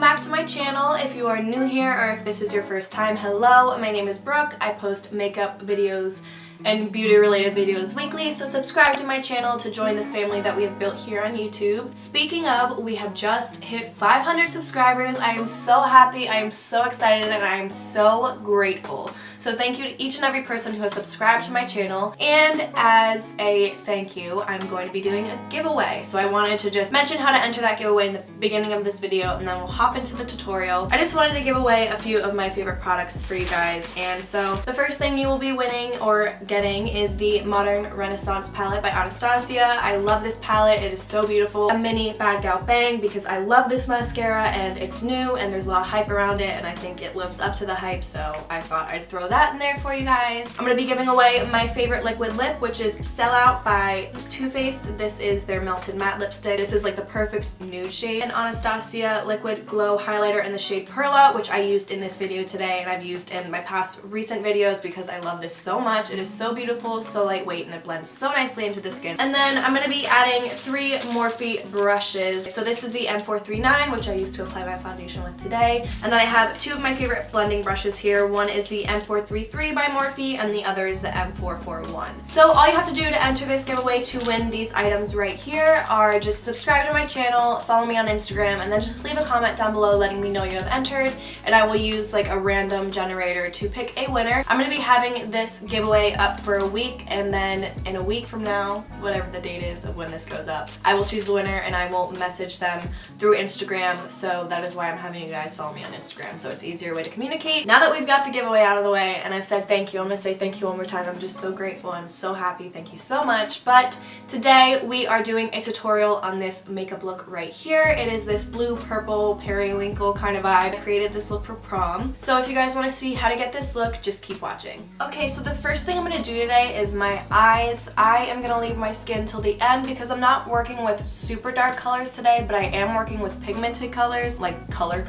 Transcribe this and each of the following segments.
back to my channel. If you are new here or if this is your first time, hello, my name is Brooke. I post makeup videos and beauty related videos weekly, so subscribe to my channel to join this family that we have built here on YouTube. Speaking of, we have just hit 500 subscribers. I am so happy, I am so excited, and I am so grateful. So thank you to each and every person who has subscribed to my channel, and as a thank you, I'm going to be doing a giveaway. So I wanted to just mention how to enter that giveaway in the beginning of this video, and then we'll hop into the tutorial. I just wanted to give away a few of my favorite products for you guys, and so the first thing you will be winning or getting is the Modern Renaissance palette by Anastasia. I love this palette, it is so beautiful. A mini bad gal bang because I love this mascara and it's new and there's a lot of hype around it and I think it lives up to the hype, so I thought I'd throw that in there for you guys. I'm going to be giving away my favorite liquid lip, which is Sellout by Too Faced. This is their Melted Matte Lipstick. This is like the perfect nude shade. And Anastasia Liquid Glow Highlighter in the shade Perla, which I used in this video today and I've used in my past recent videos because I love this so much. It is so beautiful, so lightweight, and it blends so nicely into the skin. And then I'm going to be adding 3 Morphe brushes. So this is the M439, which I used to apply my foundation with today. And then I have 2 of my favorite blending brushes here. One is the M433 by Morphe, and the other is the M441. So all you have to do to enter this giveaway to win these items right here are just subscribe to my channel, follow me on Instagram, and then just leave a comment down below letting me know you have entered, and I will use like a random generator to pick a winner. I'm going to be having this giveaway up for a week, and then in a week from now, whatever the date is of when this goes up, I will choose the winner and I will message them through Instagram. So that is why I'm having you guys follow me on Instagram, so it's an easier way to communicate. Now that we've got the giveaway out of the way and I've said thank you, I'm gonna say thank you one more time. I'm just so grateful, I'm so happy, thank you so much. But today we are doing a tutorial on this makeup look right here. It is this blue purple periwinkle kind of vibe. I created this look for prom, so if you guys want to see how to get this look, just keep watching. Okay, so the first thing I'm going to do today is my eyes. I am going to leave my skin till the end because I'm not working with super dark colors today, but I am working with pigmented colors, like color.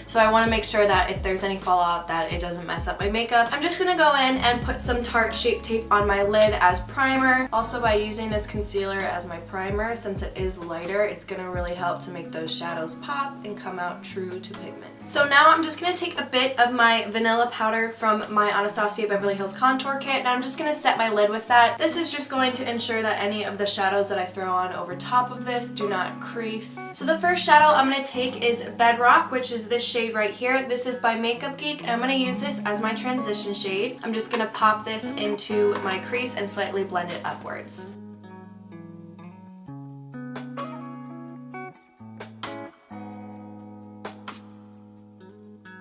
So I want to make sure that if there's any fallout that it doesn't mess up my makeup. I'm just going to go in and put some Tarte Shape Tape on my lid as primer. Also, by using this concealer as my primer, since it is lighter, it's going to really help to make those shadows pop and come out true to pigment. So now I'm just going to take a bit of my vanilla powder from my Anastasia Beverly Hills Contour Kit, and I'm just going to set my lid with that. This is just going to ensure that any of the shadows that I throw on over top of this do not crease. So the first shadow I'm going to take is Bedrock, which is this shade right here. This is by Makeup Geek, and I'm going to use this as my transition shade. I'm just going to pop this into my crease and slightly blend it upwards.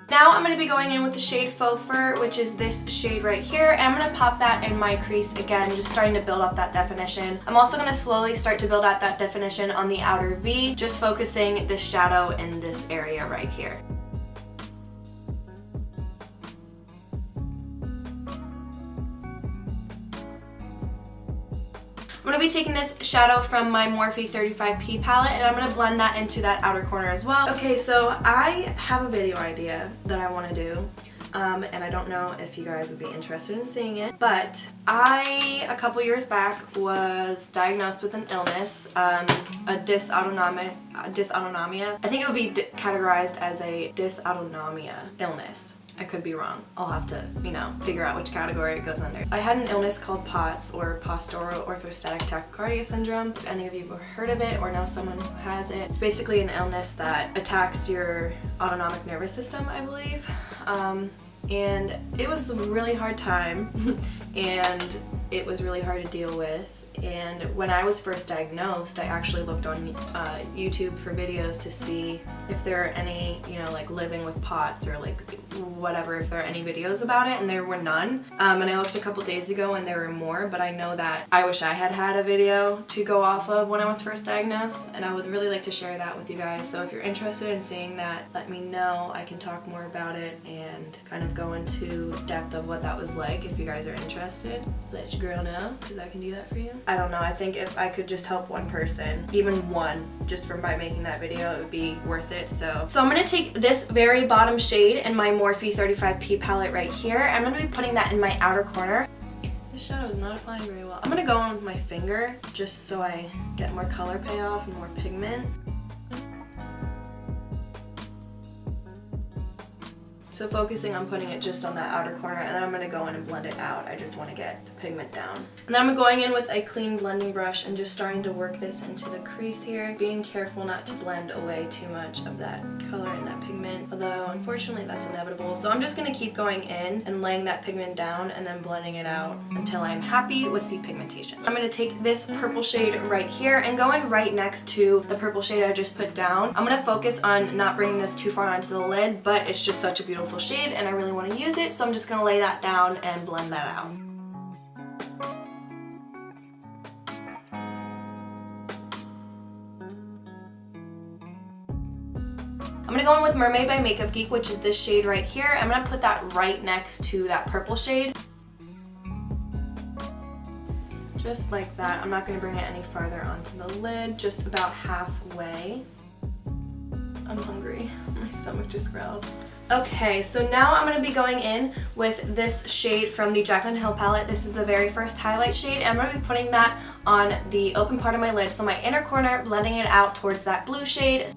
Now I'm going to be going in with the shade Faux Fur, which is this shade right here, and I'm going to pop that in my crease again, just starting to build up that definition. I'm also going to slowly start to build out that definition on the outer V, just focusing this shadow in this area right here. I'm going to be taking this shadow from my Morphe 35P palette and I'm going to blend that into that outer corner as well. Okay, so I have a video idea that I want to do. And I don't know if you guys would be interested in seeing it, but a couple years back, was diagnosed with an illness, a dysautonomia. I think it would be categorized as a dysautonomia illness. I could be wrong. I'll have to, figure out which category it goes under. I had an illness called POTS, or postural orthostatic tachycardia syndrome. If any of you have heard of it or know someone who has it, it's basically an illness that attacks your autonomic nervous system, I believe. And it was a really hard time and it was really hard to deal with. And when I was first diagnosed, I actually looked on YouTube for videos to see if there are any, like living with POTS or like whatever, if there are any videos about it, and there were none. And I looked a couple days ago and there were more, but I know that I wish I had had a video to go off of when I was first diagnosed, and I would really like to share that with you guys. So if you're interested in seeing that, let me know. I can talk more about it and kind of go into depth of what that was like if you guys are interested. Let your girl know, because I can do that for you. I don't know, I think if I could just help one person, even one, just by making that video, it would be worth it. So I'm going to take this very bottom shade in my Morphe 35P palette right here. I'm going to be putting that in my outer corner. This shadow is not applying very well. I'm going to go in with my finger just so I get more color payoff and more pigment. So focusing on putting it just on that outer corner, and then I'm going to go in and blend it out. I just want to get the pigment down. And then I'm going in with a clean blending brush and just starting to work this into the crease here, being careful not to blend away too much of that color and that pigment, although unfortunately that's inevitable. So I'm just going to keep going in and laying that pigment down and then blending it out until I'm happy with the pigmentation. I'm going to take this purple shade right here and go in right next to the purple shade I just put down. I'm going to focus on not bringing this too far onto the lid, but it's just such a beautiful shade and I really want to use it, so I'm just going to lay that down and blend that out. I'm going to go in with Mermaid by Makeup Geek, which is this shade right here. I'm going to put that right next to that purple shade. Just like that. I'm not going to bring it any farther onto the lid, just about halfway. I'm hungry. My stomach just growled. Okay, so now I'm going to be going in with this shade from the Jaclyn Hill palette. This is the very first highlight shade, and I'm going to be putting that on the open part of my lid, so my inner corner, blending it out towards that blue shade.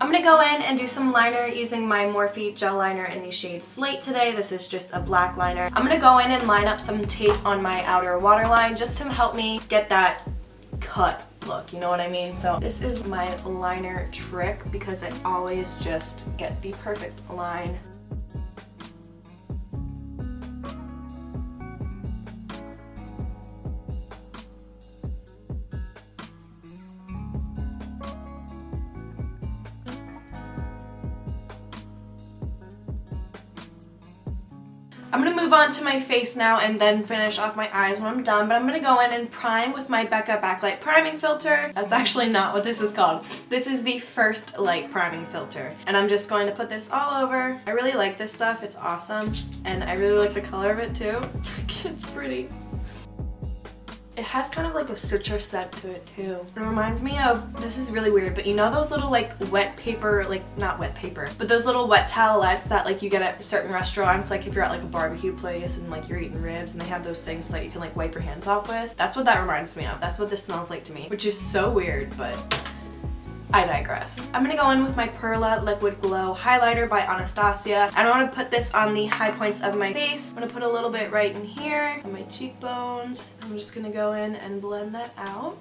I'm going to go in and do some liner using my Morphe gel liner in the shade Slate today. This is just a black liner. I'm going to go in and line up some tape on my outer waterline just to help me get that cut look, you know what I mean? So this is my liner trick because I always just get the perfect line. I'm going to move on to my face now and then finish off my eyes when I'm done, but I'm going to go in and prime with my Becca Backlight Priming Filter. That's actually not what this is called. This is the First Light Priming Filter, and I'm just going to put this all over. I really like this stuff. It's awesome, and I really like the color of it too. It's pretty. It has kind of like a citrus scent to it too. It reminds me of, this is really weird, but you know those little like wet paper, like not wet paper, but those little wet towelettes that like you get at certain restaurants, like if you're at like a barbecue place and like you're eating ribs and they have those things that you can like wipe your hands off with. That's what that reminds me of. That's what this smells like to me, which is so weird, but I digress. I'm gonna go in with my Perla Liquid Glow Highlighter by Anastasia, and I wanna put this on the high points of my face. I'm gonna put a little bit right in here, on my cheekbones. I'm just gonna go in and blend that out.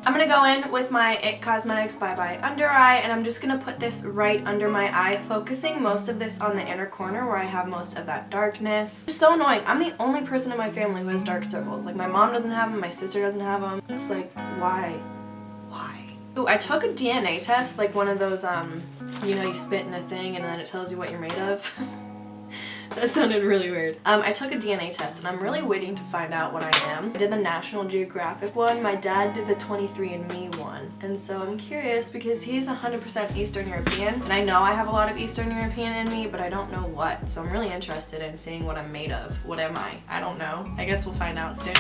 I'm gonna go in with my IT Cosmetics Bye Bye Under Eye, and I'm just gonna put this right under my eye, focusing most of this on the inner corner where I have most of that darkness. It's so annoying. I'm the only person in my family who has dark circles. Like my mom doesn't have them, my sister doesn't have them. It's like, why? Why? Ooh, I took a DNA test, like one of those, you know, you spit in a thing and then it tells you what you're made of. That sounded really weird. I took a DNA test and I'm really waiting to find out what I am. I did the National Geographic one. My dad did the 23andMe one. And so I'm curious because he's 100% Eastern European. And I know I have a lot of Eastern European in me, but I don't know what. So I'm really interested in seeing what I'm made of. What am I? I don't know. I guess we'll find out soon.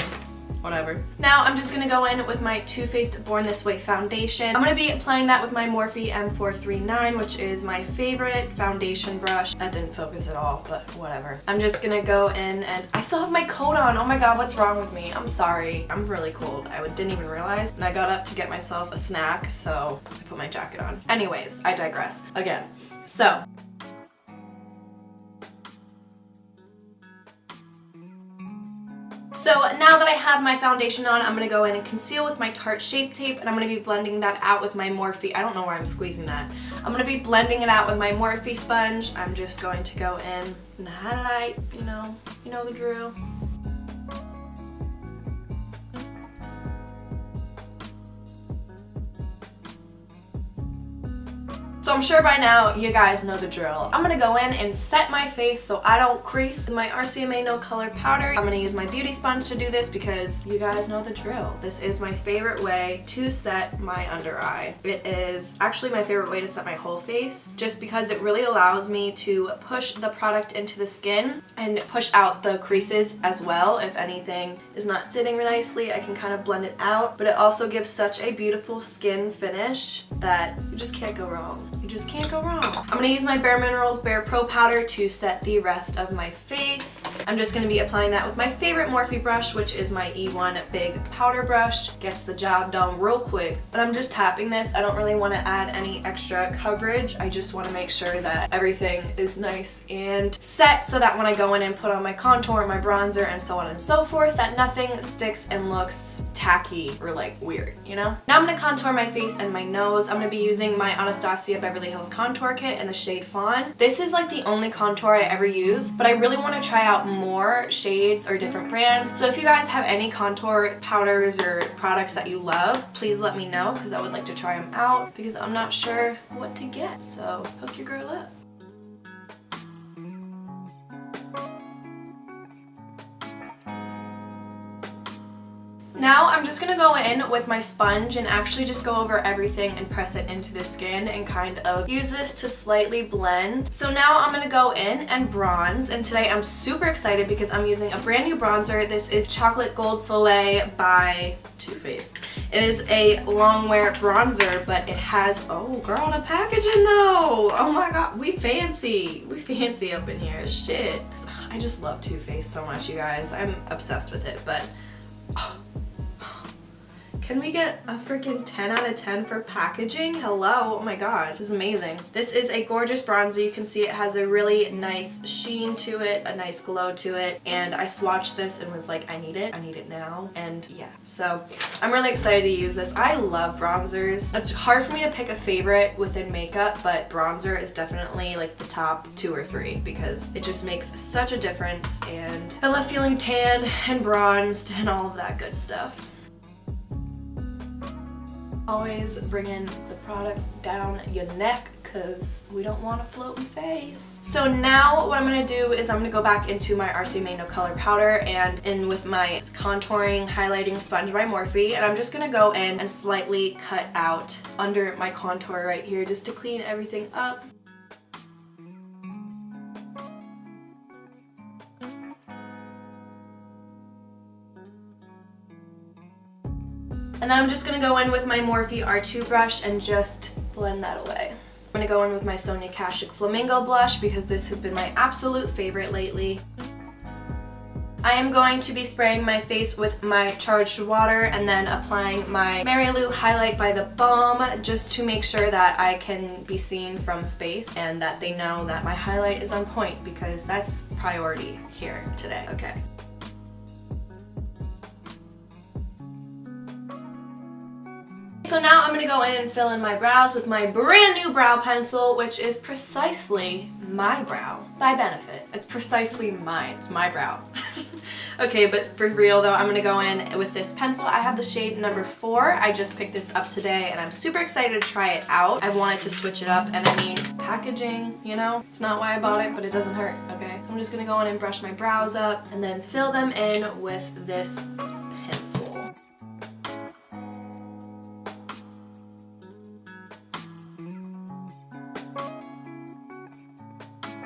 Whatever. Now I'm just gonna go in with my Too Faced Born This Way foundation. I'm gonna be applying that with my Morphe M439, which is my favorite foundation brush. That didn't focus at all, but whatever. I'm just gonna go in and I still have my coat on. Oh my god, what's wrong with me? I'm sorry. I'm really cold. I didn't even realize. And I got up to get myself a snack, so I put my jacket on. Anyways, I digress. Again. So now that I have my foundation on, I'm going to go in and conceal with my Tarte Shape Tape, and I'm going to be blending that out with my Morphe. I don't know where I'm squeezing that. I'm going to be blending it out with my Morphe sponge. I'm just going to go in and highlight, you know the drill. So I'm sure by now you guys know the drill. I'm gonna go in and set my face so I don't crease with my RCMA No Color Powder. I'm gonna use my beauty sponge to do this because you guys know the drill. This is my favorite way to set my under eye. It is actually my favorite way to set my whole face just because it really allows me to push the product into the skin and push out the creases as well. If anything is not sitting nicely, I can kind of blend it out, but it also gives such a beautiful skin finish that you just can't go wrong. You just can't go wrong. I'm gonna use my BareMinerals BarePro powder to set the rest of my face. I'm just gonna be applying that with my favorite Morphe brush, which is my E1 big powder brush. Gets the job done real quick. But I'm just tapping this. I don't really want to add any extra coverage. I just want to make sure that everything is nice and set so that when I go in and put on my contour, my bronzer, and so on and so forth, that nothing sticks and looks tacky or like weird, you know? Now I'm gonna contour my face and my nose. I'm gonna be using my Anastasia Beverly Hills contour kit in the shade Fawn. This is like the only contour I ever use, but I really want to try out more shades or different brands. So if you guys have any contour powders or products that you love, please let me know because I would like to try them out because I'm not sure what to get. So hook your girl up. Now I'm just gonna go in with my sponge and actually just go over everything and press it into the skin and kind of use this to slightly blend. So now I'm gonna go in and bronze, and today I'm super excited because I'm using a brand new bronzer. This is Chocolate Gold Soleil by Too Faced. It is a long wear bronzer, but it has, oh girl, the packaging though. Oh my god, we fancy up in here, shit. I just love Too Faced so much, you guys. I'm obsessed with it, but can we get a freaking 10 out of 10 for packaging? Hello, oh my god, this is amazing. This is a gorgeous bronzer. You can see it has a really nice sheen to it, a nice glow to it, and I swatched this and was like, I need it now, and yeah. So I'm really excited to use this. I love bronzers. It's hard for me to pick a favorite within makeup, but bronzer is definitely like the top 2 or 3 because it just makes such a difference, and I love feeling tan and bronzed and all of that good stuff. Always bringing the products down your neck because we don't want a floating face. So now what I'm going to do is I'm going to go back into my RCMA No Color Powder and in with my contouring highlighting sponge by Morphe, and I'm just going to go in and slightly cut out under my contour right here just to clean everything up. And then I'm just going to go in with my Morphe R2 brush and just blend that away. I'm going to go in with my Sonia Kashuk Flamingo blush because this has been my absolute favorite lately. I am going to be spraying my face with my charged water and then applying my Mary Lou Highlight by theBalm just to make sure that I can be seen from space and that they know that my highlight is on point because that's priority here today, okay? So now I'm going to go in and fill in my brows with my brand new brow pencil, which is precisely my brow by Benefit. It's precisely mine. It's my brow. Okay, but for real though, I'm going to go in with this pencil. I have the shade number 4. I just picked this up today and I'm super excited to try it out. I wanted to switch it up, and I mean, packaging, you know? It's not why I bought it, but it doesn't hurt, okay? So I'm just going to go in and brush my brows up and then fill them in with this pencil.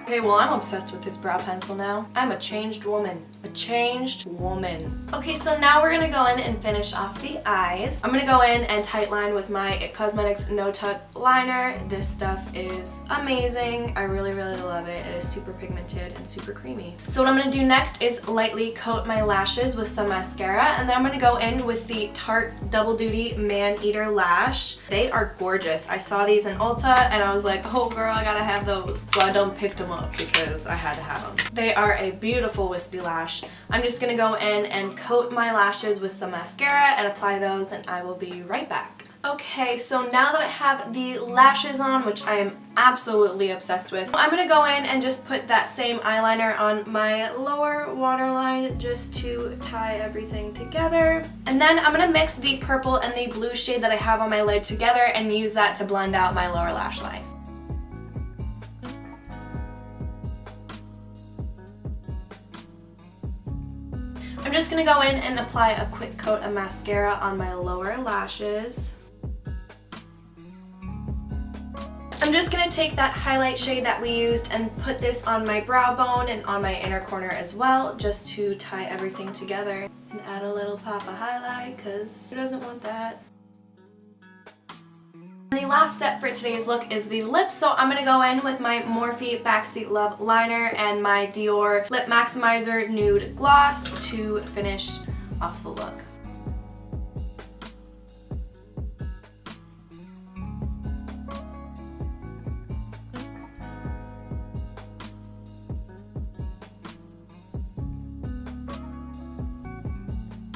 Okay, well, I'm obsessed with this brow pencil now. I'm a changed woman. A changed woman. Okay, so now we're gonna go in and finish off the eyes. I'm gonna go in and tight line with my IT Cosmetics No Tuck liner. This stuff is amazing. I really, really love it. It is super pigmented and super creamy. So what I'm gonna do next is lightly coat my lashes with some mascara, and then I'm gonna go in with the Tarte Double Duty Man Eater Lash. They are gorgeous. I saw these in Ulta and I was like, oh girl, I gotta have those. So I done picked them up because I had to have them. They are a beautiful wispy lash. I'm just gonna go in and coat my lashes with some mascara and apply those, and I will be right back. Okay, so now that I have the lashes on, which I am absolutely obsessed with, I'm gonna go in and just put that same eyeliner on my lower waterline just to tie everything together. And then I'm gonna mix the purple and the blue shade that I have on my lid together and use that to blend out my lower lash line. I'm just going to go in and apply a quick coat of mascara on my lower lashes. I'm just going to take that highlight shade that we used and put this on my brow bone and on my inner corner as well, just to tie everything together. And add a little pop of highlight, because who doesn't want that? The last step for today's look is the lips, so I'm going to go in with my Morphe Backseat Love Liner and my Dior Lip Maximizer Nude Gloss to finish off the look.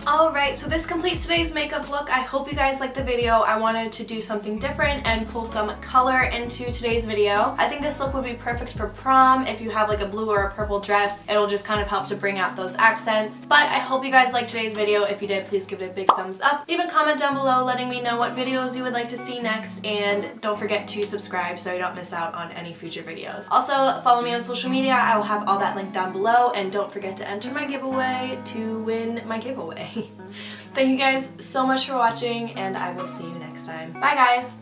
Alright, so this completes today's makeup look. I hope you guys liked the video. I wanted to do something different and pull some color into today's video. I think this look would be perfect for prom. If you have like a blue or a purple dress, it'll just kind of help to bring out those accents. But I hope you guys liked today's video. If you did, please give it a big thumbs up. Leave a comment down below letting me know what videos you would like to see next, and don't forget to subscribe so you don't miss out on any future videos. Also, follow me on social media. I will have all that linked down below, and don't forget to enter my giveaway to win my giveaway. Thank you guys so much for watching, and I will see you next time. Bye guys!